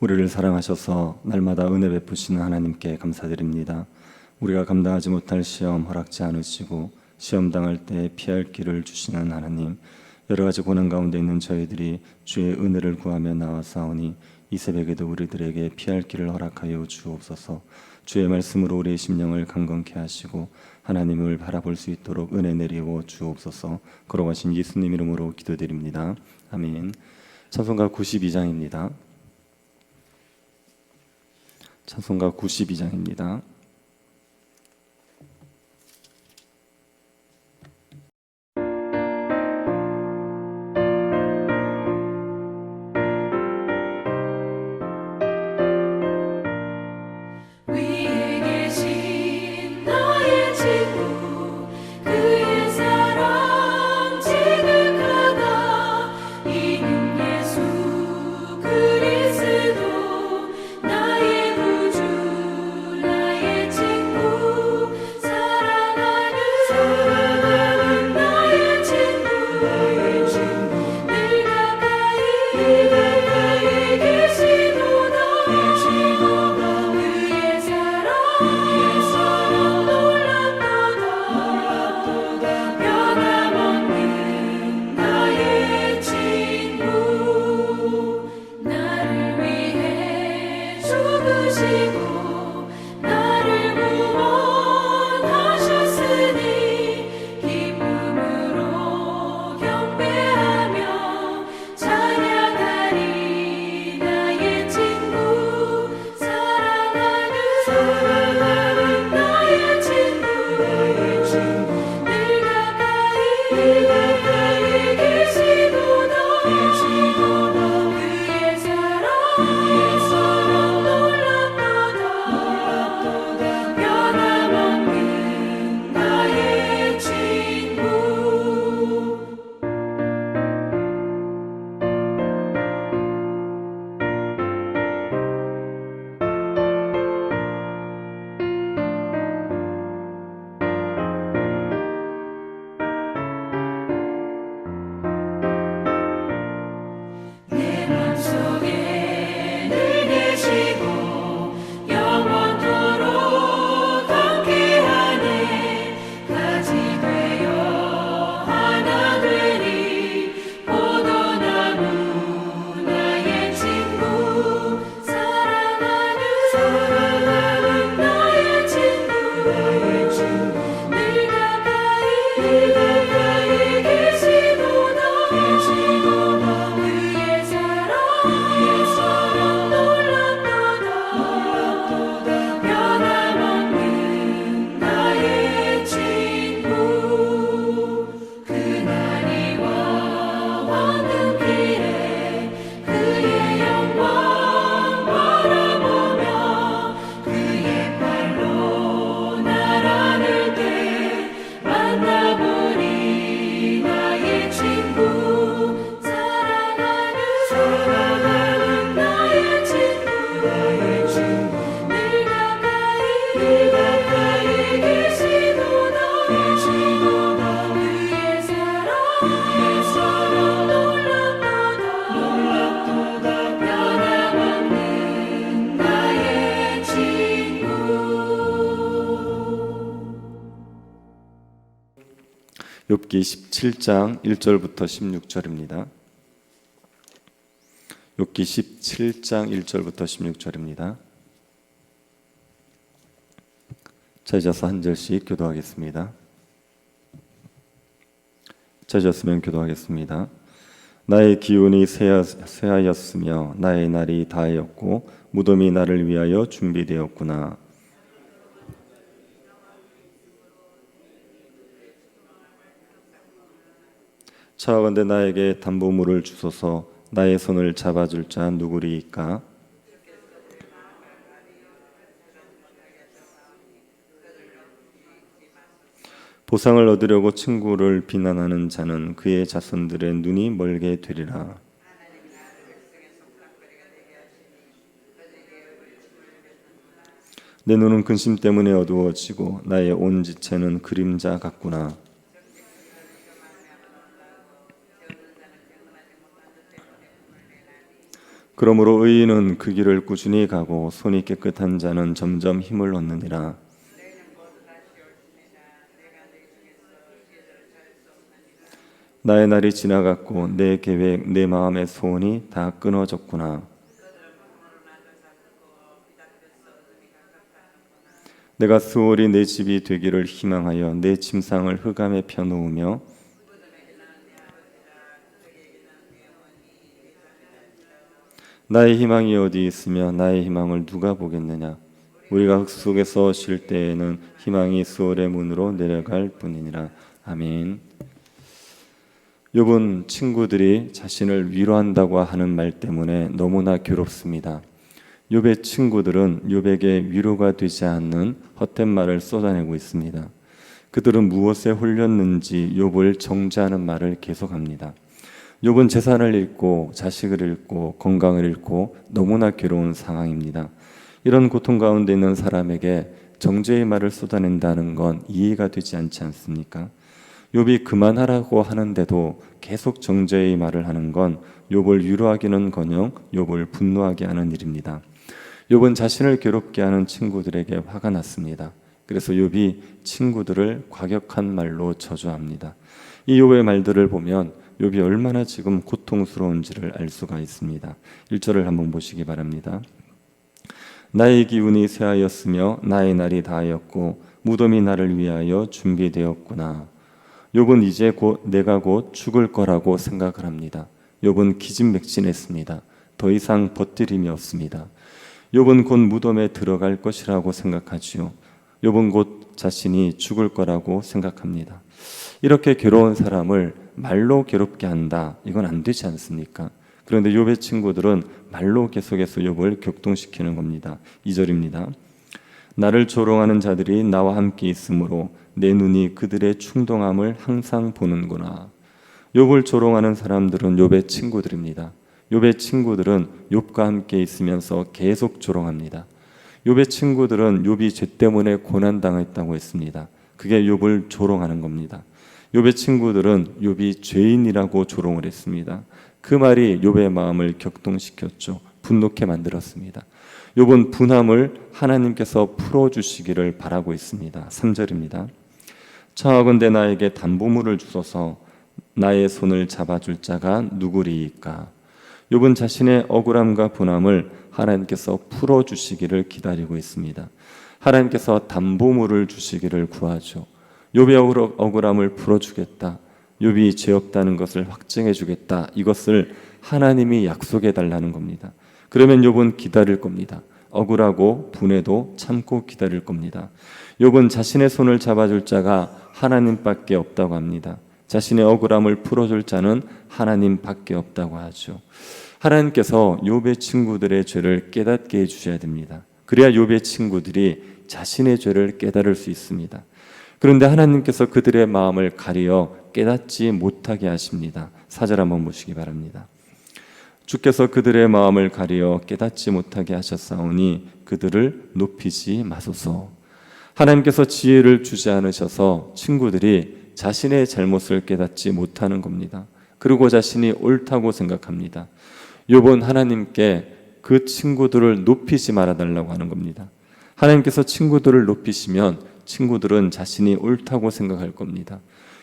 우리를 사랑하셔서 날마다 은혜 베푸시는 하나님께 감사드립니다. 우리가 감당하지 못할 시험 허락지 않으시고 시험 당할 때 피할 길을 주시는 하나님, 여러 가지 고난 가운데 있는 저희들이 주의 은혜를 구하며 나와사오니 이 새벽에도 우리들에게 피할 길을 허락하여 주옵소서. 주의 말씀으로 우리의 심령을 강건케 하시고 하나님을 바라볼 수 있도록 은혜 내리워 주옵소서. 걸어가신 예수님 이름으로 기도드립니다. 아멘. 찬송가 92장입니다. 찬송가 92장입니다. 욥기 17장 1절부터 16절입니다. 욥기 17장 1절부터 16절입니다. 찾아서 한 절씩 교도하겠습니다. 찾았으면 교도하겠습니다. 나의 기운이 쇠하였으며 나의 날이 다하였고 무덤이 나를 위하여 준비되었구나. 차원대 나에게 담보물을 주소서. 나의 손을 잡아줄 자 누구리이까? 보상을 얻으려고 친구를 비난하는 자는 그의 자손들의 눈이 멀게 되리라. 내 눈은 근심 때문에 어두워지고 나의 온 지체는 그림자 같구나. 그러므로 의인은 그 길을 꾸준히 가고 손이 깨끗한 자는 점점 힘을 얻느니라. 나의 날이 지나갔고 내 계획, 내 마음의 소원이 다 끊어졌구나. 내가 수월이 내 집이 되기를 희망하여 내 침상을 흑암에 펴놓으며 나의 희망이 어디 있으며 나의 희망을 누가 보겠느냐. 우리가 흙 속에서 쉴 때에는 희망이 수월의 문으로 내려갈 뿐이니라. 아멘. 욥은 친구들이 자신을 위로한다고 하는 말 때문에 너무나 괴롭습니다. 욥의 친구들은 욥에게 위로가 되지 않는 헛된 말을 쏟아내고 있습니다. 그들은 무엇에 홀렸는지 욥을 정죄하는 말을 계속합니다. 욥은 재산을 잃고 자식을 잃고 건강을 잃고 너무나 괴로운 상황입니다. 이런 고통 가운데 있는 사람에게 정죄의 말을 쏟아낸다는 건 이해가 되지 않지 않습니까? 욥이 그만하라고 하는데도 계속 정죄의 말을 하는 건 욥을 위로하기는커녕 욥을 분노하게 하는 일입니다. 욥은 자신을 괴롭게 하는 친구들에게 화가 났습니다. 그래서 욥이 친구들을 과격한 말로 저주합니다. 이 욥의 말들을 보면 욥이 얼마나 지금 고통스러운지를 알 수가 있습니다. 1절을 한번 보시기 바랍니다. 나의 기운이 쇠하였으며 나의 날이 다하였고 무덤이 나를 위하여 준비되었구나. 욥은 이제 내가 곧 죽을 거라고 생각을 합니다. 욥은 기진맥진했습니다. 더 이상 버티림이 없습니다. 욥은 곧 무덤에 들어갈 것이라고 생각하지요. 욥은 곧 자신이 죽을 거라고 생각합니다. 이렇게 괴로운 사람을 말로 괴롭게 한다. 이건 안 되지 않습니까? 그런데 욥의 친구들은 말로 계속해서 욥을 격동시키는 겁니다. 2절입니다. 나를 조롱하는 자들이 나와 함께 있으므로 내 눈이 그들의 충동함을 항상 보는구나. 욥을 조롱하는 사람들은 욥의 친구들입니다. 욥의 친구들은 욥과 함께 있으면서 계속 조롱합니다. 욥의 친구들은 욥이 죄 때문에 고난당했다고 했습니다. 그게 욥을 조롱하는 겁니다. 욥의 친구들은 욥이 죄인이라고 조롱을 했습니다. 그 말이 욥의 마음을 격동시켰죠. 분노케 만들었습니다. 욥은 분함을 하나님께서 풀어주시기를 바라고 있습니다. 3절입니다. 청하건대 나에게 담보물을 주소서. 나의 손을 잡아줄 자가 누구리이까. 욥은 자신의 억울함과 분함을 하나님께서 풀어주시기를 기다리고 있습니다. 하나님께서 담보물을 주시기를 구하죠. 욥의 억울함을 풀어주겠다. 욥이 죄 없다는 것을 확증해 주겠다. 이것을 하나님이 약속해 달라는 겁니다. 그러면 욥은 기다릴 겁니다. 억울하고 분해도 참고 기다릴 겁니다. 욥은 자신의 손을 잡아줄 자가 하나님밖에 없다고 합니다. 자신의 억울함을 풀어줄 자는 하나님밖에 없다고 하죠. 하나님께서 욥의 친구들의 죄를 깨닫게 해주셔야 됩니다. 그래야 욥의 친구들이 자신의 죄를 깨달을 수 있습니다. 그런데 하나님께서 그들의 마음을 가리어 깨닫지 못하게 하십니다. 4절 한번 보시기 바랍니다. 주께서 그들의 마음을 가리어 깨닫지 못하게 하셨사오니 그들을 높이지 마소서. 하나님께서 지혜를 주지 않으셔서 친구들이 자신의 잘못을 깨닫지 못하는 겁니다. 그리고 자신이 옳다고 생각합니다. 욥은 하나님께 그 친구들을 높이지 말아달라고 하는 겁니다. 하나님께서 친구들을 높이시면 친구들은 자신이 옳다고 생각할 겁니다.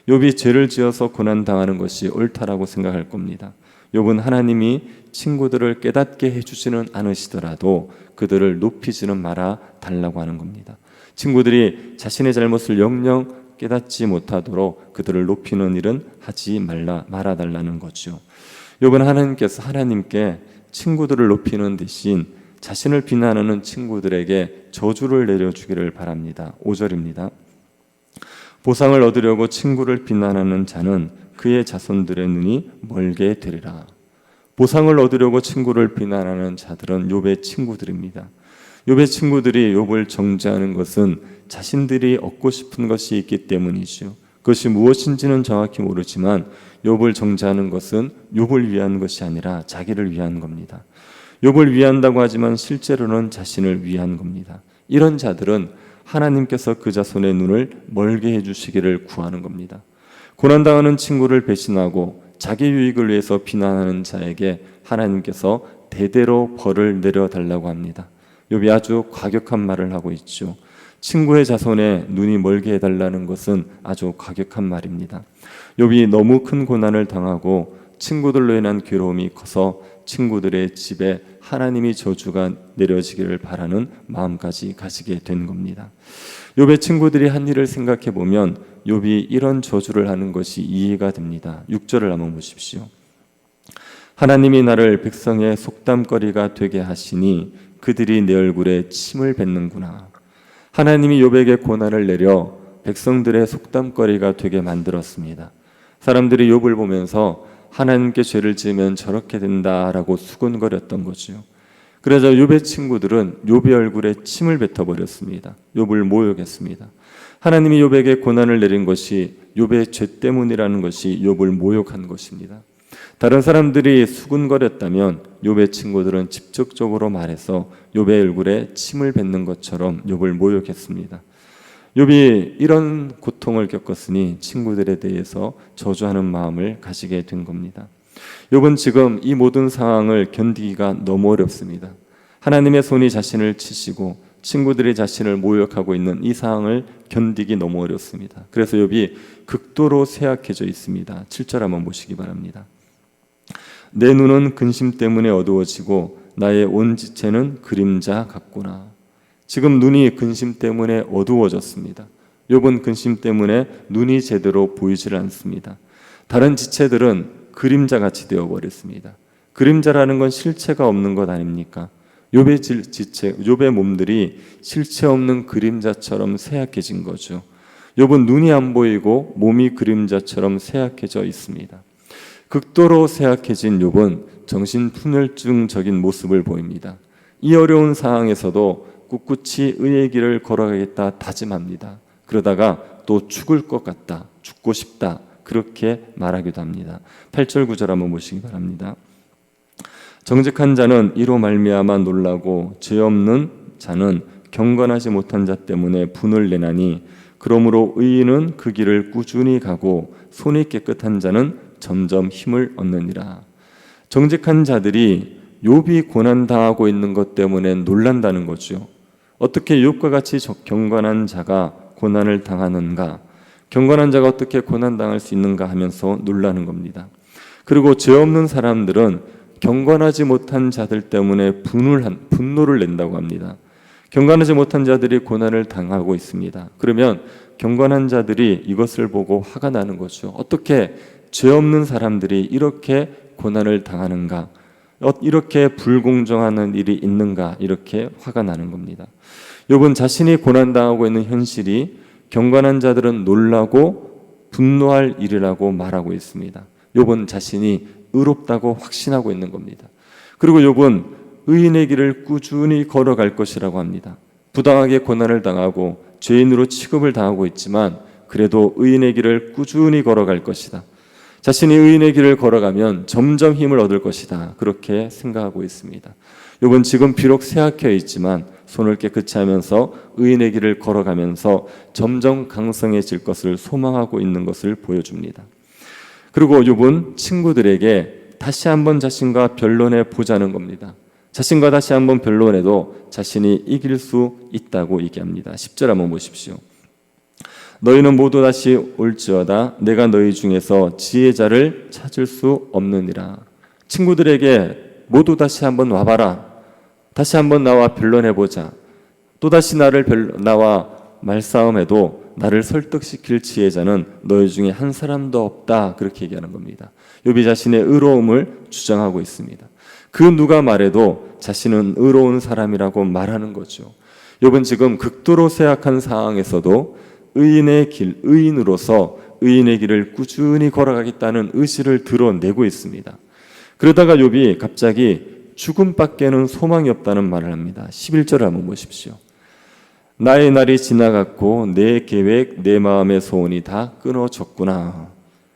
욥이 죄를 지어서 고난당하는 것이 옳다라고 생각할 겁니다. 욥은 하나님이 친구들을 깨닫게 해주지는 않으시더라도 그들을 높이지는 말아 달라고 하는 겁니다. 친구들이 자신의 잘못을 영영 깨닫지 못하도록 그들을 높이는 일은 하지 말아달라는 거죠. 욥은 하나님께 친구들을 높이는 대신 자신을 비난하는 친구들에게 저주를 내려주기를 바랍니다. 5절입니다. 보상을 얻으려고 친구를 비난하는 자는 그의 자손들의 눈이 멀게 되리라. 보상을 얻으려고 친구를 비난하는 자들은 욥의 친구들입니다. 욥의 친구들이 욥을 정죄하는 것은 자신들이 얻고 싶은 것이 있기 때문이죠. 그것이 무엇인지는 정확히 모르지만 욥을 정죄하는 것은 욥을 위한 것이 아니라 자기를 위한 겁니다. 욥을 위한다고 하지만 실제로는 자신을 위한 겁니다. 이런 자들은 하나님께서 그 자손의 눈을 멀게 해주시기를 구하는 겁니다. 고난당하는 친구를 배신하고 자기 유익을 위해서 비난하는 자에게 하나님께서 대대로 벌을 내려달라고 합니다. 욥이 아주 과격한 말을 하고 있죠. 친구의 자손에 눈이 멀게 해달라는 것은 아주 과격한 말입니다. 욥이 너무 큰 고난을 당하고 친구들로 인한 괴로움이 커서 친구들의 집에 하나님이 저주가 내려지기를 바라는 마음까지 가지게 된 겁니다. 욥의 친구들이 한 일을 생각해 보면 욥이 이런 저주를 하는 것이 이해가 됩니다. 6절을 한번 보십시오. 하나님이 나를 백성의 속담거리가 되게 하시니 그들이 내 얼굴에 침을 뱉는구나. 하나님이 욥에게 고난을 내려 백성들의 속담거리가 되게 만들었습니다. 사람들이 욥을 보면서 하나님께 죄를 지으면 저렇게 된다라고 수군거렸던 거죠. 그래서 욥의 친구들은 욥의 얼굴에 침을 뱉어버렸습니다. 욥을 모욕했습니다. 하나님이 욥에게 고난을 내린 것이 욥의 죄 때문이라는 것이 욥을 모욕한 것입니다. 다른 사람들이 수군거렸다면 욥의 친구들은 직접적으로 말해서 욥의 얼굴에 침을 뱉는 것처럼 욥을 모욕했습니다. 욥이 이런 고통을 겪었으니 친구들에 대해서 저주하는 마음을 가지게 된 겁니다. 욥은 지금 이 모든 상황을 견디기가 너무 어렵습니다. 하나님의 손이 자신을 치시고 친구들이 자신을 모욕하고 있는 이 상황을 견디기 너무 어렵습니다. 그래서 욥이 극도로 쇠약해져 있습니다. 7절 한번 보시기 바랍니다. 내 눈은 근심 때문에 어두워지고 나의 온 지체는 그림자 같구나. 지금 눈이 근심 때문에 어두워졌습니다. 욥은 근심 때문에 눈이 제대로 보이질 않습니다. 다른 지체들은 그림자같이 되어버렸습니다. 그림자라는 건 실체가 없는 것 아닙니까? 욥의 지체, 욥의 몸들이 실체 없는 그림자처럼 쇠약해진 거죠. 욥은 눈이 안 보이고 몸이 그림자처럼 쇠약해져 있습니다. 극도로 쇠약해진 욥은 정신분열증적인 모습을 보입니다. 이 어려운 상황에서도 꿋꿋이 의의 길을 걸어가겠다 다짐합니다. 그러다가 또 죽을 것 같다, 죽고 싶다 그렇게 말하기도 합니다. 8절 9절 한번 보시기 바랍니다. 정직한 자는 이로 말미암아 놀라고 죄 없는 자는 경건하지 못한 자 때문에 분을 내나니 그러므로 의인은 그 길을 꾸준히 가고 손이 깨끗한 자는 점점 힘을 얻느니라. 정직한 자들이 욥이 고난당하고 있는 것 때문에 놀란다는 거죠. 어떻게 욥과 같이 경건한 자가 고난을 당하는가, 경건한 자가 어떻게 고난당할 수 있는가 하면서 놀라는 겁니다. 그리고 죄 없는 사람들은 경건하지 못한 자들 때문에 분노를 낸다고 합니다. 경건하지 못한 자들이 고난을 당하고 있습니다. 그러면 경건한 자들이 이것을 보고 화가 나는 거죠. 어떻게 죄 없는 사람들이 이렇게 고난을 당하는가, 이렇게 불공정한 일이 있는가, 이렇게 화가 나는 겁니다. 욥은 자신이 고난당하고 있는 현실이 경건한 자들은 놀라고 분노할 일이라고 말하고 있습니다. 욥은 자신이 의롭다고 확신하고 있는 겁니다. 그리고 욥은 의인의 길을 꾸준히 걸어갈 것이라고 합니다. 부당하게 고난을 당하고 죄인으로 취급을 당하고 있지만 그래도 의인의 길을 꾸준히 걸어갈 것이다. 자신이 의인의 길을 걸어가면 점점 힘을 얻을 것이다. 그렇게 생각하고 있습니다. 욥은 지금 비록 쇠약해 있지만 손을 깨끗이 하면서 의인의 길을 걸어가면서 점점 강성해질 것을 소망하고 있는 것을 보여줍니다. 그리고 욥은 친구들에게 다시 한번 자신과 변론해 보자는 겁니다. 자신과 다시 한번 변론해도 자신이 이길 수 있다고 얘기합니다. 10절 한번 보십시오. 너희는 모두 다시 올지어다 내가 너희 중에서 지혜자를 찾을 수 없느니라. 친구들에게 모두 다시 한번 와봐라. 다시 한번 나와 변론해보자. 또다시 나와 말싸움해도 나를 설득시킬 지혜자는 너희 중에 한 사람도 없다. 그렇게 얘기하는 겁니다. 욥이 자신의 의로움을 주장하고 있습니다. 그 누가 말해도 자신은 의로운 사람이라고 말하는 거죠. 욥은 지금 극도로 쇠약한 상황에서도 의인의 길, 의인으로서 의인의 길을 꾸준히 걸어가겠다는 의지를 드러내고 있습니다. 그러다가 욥이 갑자기 죽음밖에는 소망이 없다는 말을 합니다. 11절을 한번 보십시오. 나의 날이 지나갔고 내 계획, 내 마음의 소원이 다 끊어졌구나.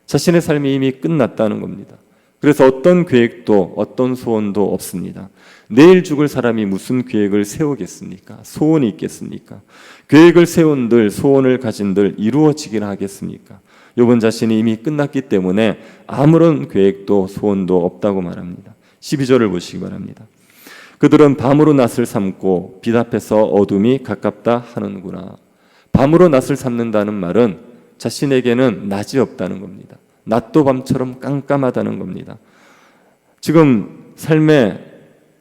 자신의 삶이 이미 끝났다는 겁니다. 그래서 어떤 계획도 어떤 소원도 없습니다. 내일 죽을 사람이 무슨 계획을 세우겠습니까? 소원이 있겠습니까? 계획을 세운들, 소원을 가진들 이루어지기나 하겠습니까? 욥은 자신이 이미 끝났기 때문에 아무런 계획도 소원도 없다고 말합니다. 12절을 보시기 바랍니다. 그들은 밤으로 낫을 삼고 빛 앞에서 어둠이 가깝다 하는구나. 밤으로 낫을 삼는다는 말은 자신에게는 낮이 없다는 겁니다. 낮도 밤처럼 깜깜하다는 겁니다. 지금 삶에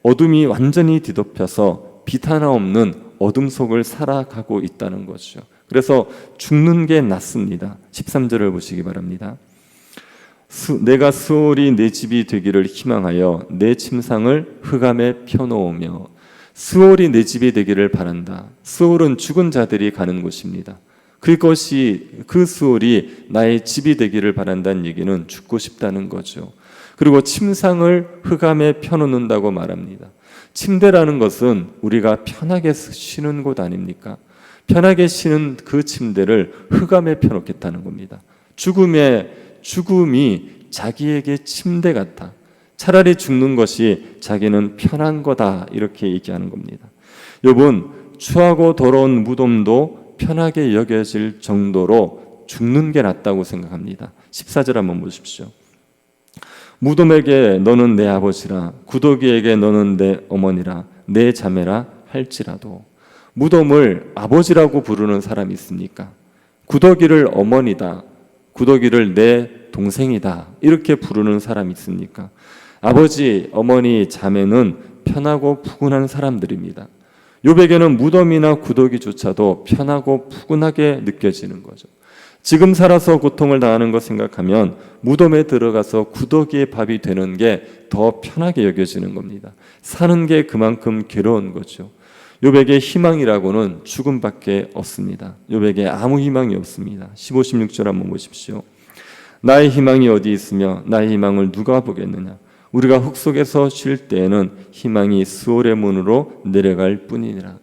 어둠이 완전히 뒤덮여서 빛 하나 없는 어둠 속을 살아가고 있다는 거죠. 그래서 죽는 게 낫습니다. 13절을 보시기 바랍니다. 내가 수월이 내 집이 되기를 희망하여 내 침상을 흑암에 펴놓으며. 수월이 내 집이 되기를 바란다. 수월은 죽은 자들이 가는 곳입니다. 그 수월이 나의 집이 되기를 바란다는 얘기는 죽고 싶다는 거죠. 그리고 침상을 흑암에 펴놓는다고 말합니다. 침대라는 것은 우리가 편하게 쉬는 곳 아닙니까? 편하게 쉬는 그 침대를 흑암에 펴놓겠다는 겁니다. 죽음이 자기에게 침대 같다. 차라리 죽는 것이 자기는 편한 거다. 이렇게 얘기하는 겁니다. 여러분, 추하고 더러운 무덤도 편하게 여겨질 정도로 죽는 게 낫다고 생각합니다. 14절 한번 보십시오. 무덤에게 너는 내 아버지라, 구더기에게 너는 내 어머니라, 내 자매라 할지라도. 무덤을 아버지라고 부르는 사람이 있습니까? 구더기를 어머니다, 구더기를 내 동생이다, 이렇게 부르는 사람이 있습니까? 아버지, 어머니, 자매는 편하고 푸근한 사람들입니다. 욥에게는 무덤이나 구더기조차도 편하고 푸근하게 느껴지는 거죠. 지금 살아서 고통을 당하는 것 생각하면 무덤에 들어가서 구더기의 밥이 되는 게 더 편하게 여겨지는 겁니다. 사는 게 그만큼 괴로운 거죠. 욥에게 희망이라고는 죽음밖에 없습니다. 욥에게 아무 희망이 없습니다. 15, 16절 한번 보십시오. 나의 희망이 어디 있으며 나의 희망을 누가 보겠느냐. 우리가 흙 속에서 쉴 때에는 희망이 스올의 문으로 내려갈 뿐이니라.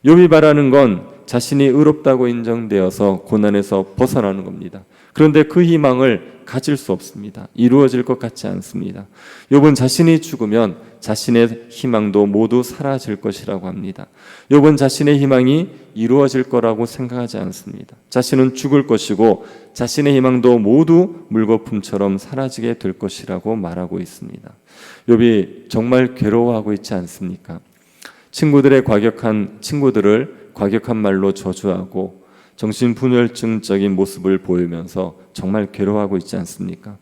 욥이 바라는 건 자신이 의롭다고 인정되어서 고난에서 벗어나는 겁니다. 그런데 그 희망을 가질 수 없습니다. 이루어질 것 같지 않습니다. 욥은 자신이 죽으면 자신의 희망도 모두 사라질 것이라고 합니다. 욥은 자신의 희망이 이루어질 거라고 생각하지 않습니다. 자신은 죽을 것이고 자신의 희망도 모두 물거품처럼 사라지게 될 것이라고 말하고 있습니다. 욥이 정말 괴로워하고 있지 않습니까? 친구들을 과격한 말로 저주하고 정신분열증적인 모습을 보이면서 정말 괴로워하고 있지 않습니까?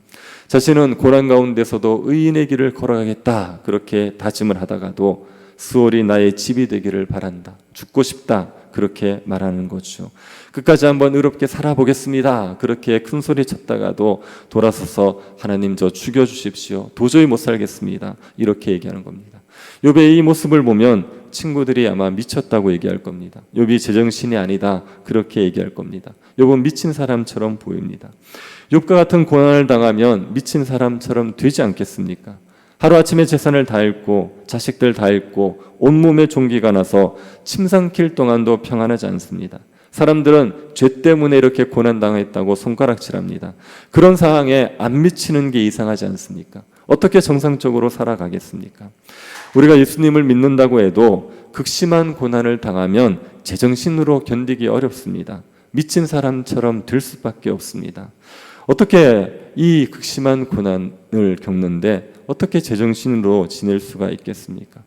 자신은 고난 가운데서도 의인의 길을 걸어가겠다, 그렇게 다짐을 하다가도 수월이 나의 집이 되기를 바란다, 죽고 싶다, 그렇게 말하는 거죠. 끝까지 한번 의롭게 살아보겠습니다, 그렇게 큰 소리 쳤다가도 돌아서서 하나님 저 죽여주십시오, 도저히 못 살겠습니다, 이렇게 얘기하는 겁니다. 욥의 이 모습을 보면 친구들이 아마 미쳤다고 얘기할 겁니다. 욥이 제정신이 아니다, 그렇게 얘기할 겁니다. 욥은 미친 사람처럼 보입니다. 욥과 같은 고난을 당하면 미친 사람처럼 되지 않겠습니까? 하루아침에 재산을 다 잃고 자식들 다 잃고 온몸에 종기가 나서 침상길 동안도 평안하지 않습니다. 사람들은 죄 때문에 이렇게 고난당했다고 손가락질합니다. 그런 상황에 안 미치는 게 이상하지 않습니까? 어떻게 정상적으로 살아가겠습니까? 우리가 예수님을 믿는다고 해도 극심한 고난을 당하면 제정신으로 견디기 어렵습니다. 미친 사람처럼 될 수밖에 없습니다. 어떻게 이 극심한 고난을 겪는데 어떻게 제정신으로 지낼 수가 있겠습니까?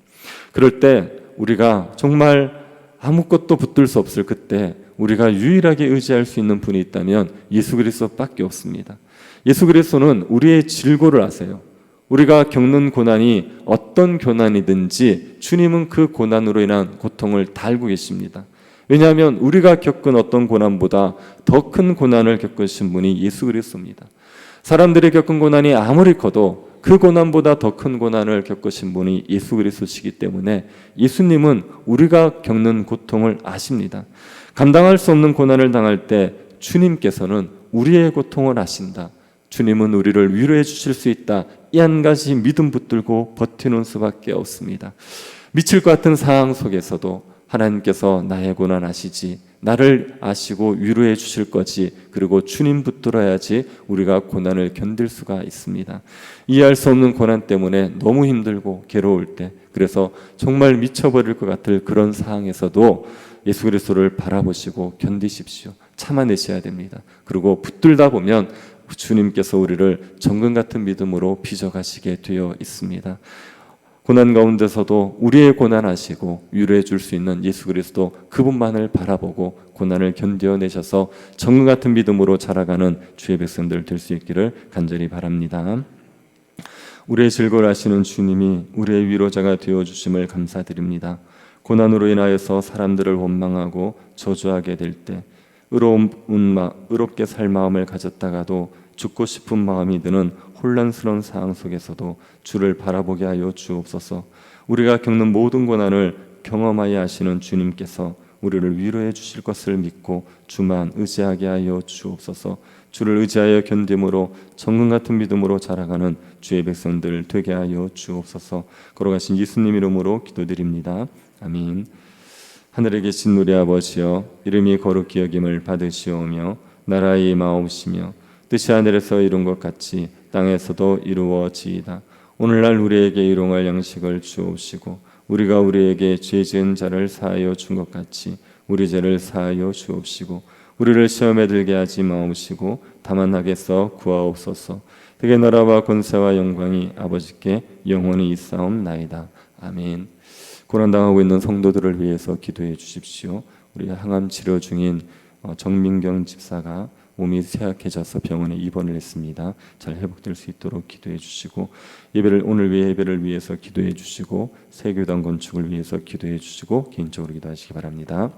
그럴 때 우리가 정말 아무것도 붙들 수 없을 그때 우리가 유일하게 의지할 수 있는 분이 있다면 예수 그리스도밖에 없습니다. 예수 그리스도는 우리의 질고를 아세요. 우리가 겪는 고난이 어떤 고난이든지 주님은 그 고난으로 인한 고통을 다 알고 계십니다. 왜냐하면 우리가 겪은 어떤 고난보다 더 큰 고난을 겪으신 분이 예수 그리스도입니다. 사람들이 겪은 고난이 아무리 커도 그 고난보다 더 큰 고난을 겪으신 분이 예수 그리스도시기 때문에 예수님은 우리가 겪는 고통을 아십니다. 감당할 수 없는 고난을 당할 때 주님께서는 우리의 고통을 아신다. 주님은 우리를 위로해 주실 수 있다. 이 한 가지 믿음 붙들고 버티는 수밖에 없습니다. 미칠 것 같은 상황 속에서도 하나님께서 나의 고난 아시지, 나를 아시고 위로해 주실 거지, 그리고 주님 붙들어야지 우리가 고난을 견딜 수가 있습니다. 이해할 수 없는 고난 때문에 너무 힘들고 괴로울 때, 그래서 정말 미쳐버릴 것 같을 그런 상황에서도 예수 그리스도를 바라보시고 견디십시오. 참아내셔야 됩니다. 그리고 붙들다 보면 주님께서 우리를 정금 같은 믿음으로 빚어가시게 되어 있습니다. 고난 가운데서도 우리의 고난하시고 위로해 줄 수 있는 예수 그리스도 그분만을 바라보고 고난을 견뎌내셔서 정금 같은 믿음으로 자라가는 주의 백성들 될 수 있기를 간절히 바랍니다. 우리의 즐거움을 아시는 주님이 우리의 위로자가 되어주심을 감사드립니다. 고난으로 인하여서 사람들을 원망하고 저주하게 될 때 의롭게 살 마음을 가졌다가도 죽고 싶은 마음이 드는 혼란스러운 상황 속에서도 주를 바라보게 하여 주옵소서. 우리가 겪는 모든 고난을 경험하여 하시는 주님께서 우리를 위로해 주실 것을 믿고 주만 의지하게 하여 주옵소서. 주를 의지하여 견딤으로 정금 같은 믿음으로 자라가는 주의 백성들 되게 하여 주옵소서. 걸어가신 예수님 이름으로 기도드립니다. 아멘. 하늘에 계신 우리 아버지여, 이름이 거룩히 여김을 받으시오며 나라의 임하옵시며 뜻이 하늘에서 이룬 것 같이 땅에서도 이루어지이다. 오늘날 우리에게 일용할 양식을 주옵시고 우리가 우리에게 죄 지은 자를 사하여 준 것 같이 우리 죄를 사하여 주옵시고 우리를 시험에 들게 하지 마옵시고 다만 악에서 구하옵소서. 그게 나라와 권세와 영광이 아버지께 영원히 있사옵나이다. 아멘. 고난당하고 있는 성도들을 위해서 기도해 주십시오. 우리 항암 치료 중인 정민경 집사가 몸이 쇠약해져서 병원에 입원을 했습니다. 잘 회복될 수 있도록 기도해 주시고 오늘 예배를 위해서 기도해 주시고 새 교단 건축을 위해서 기도해 주시고 개인적으로 기도하시기 바랍니다.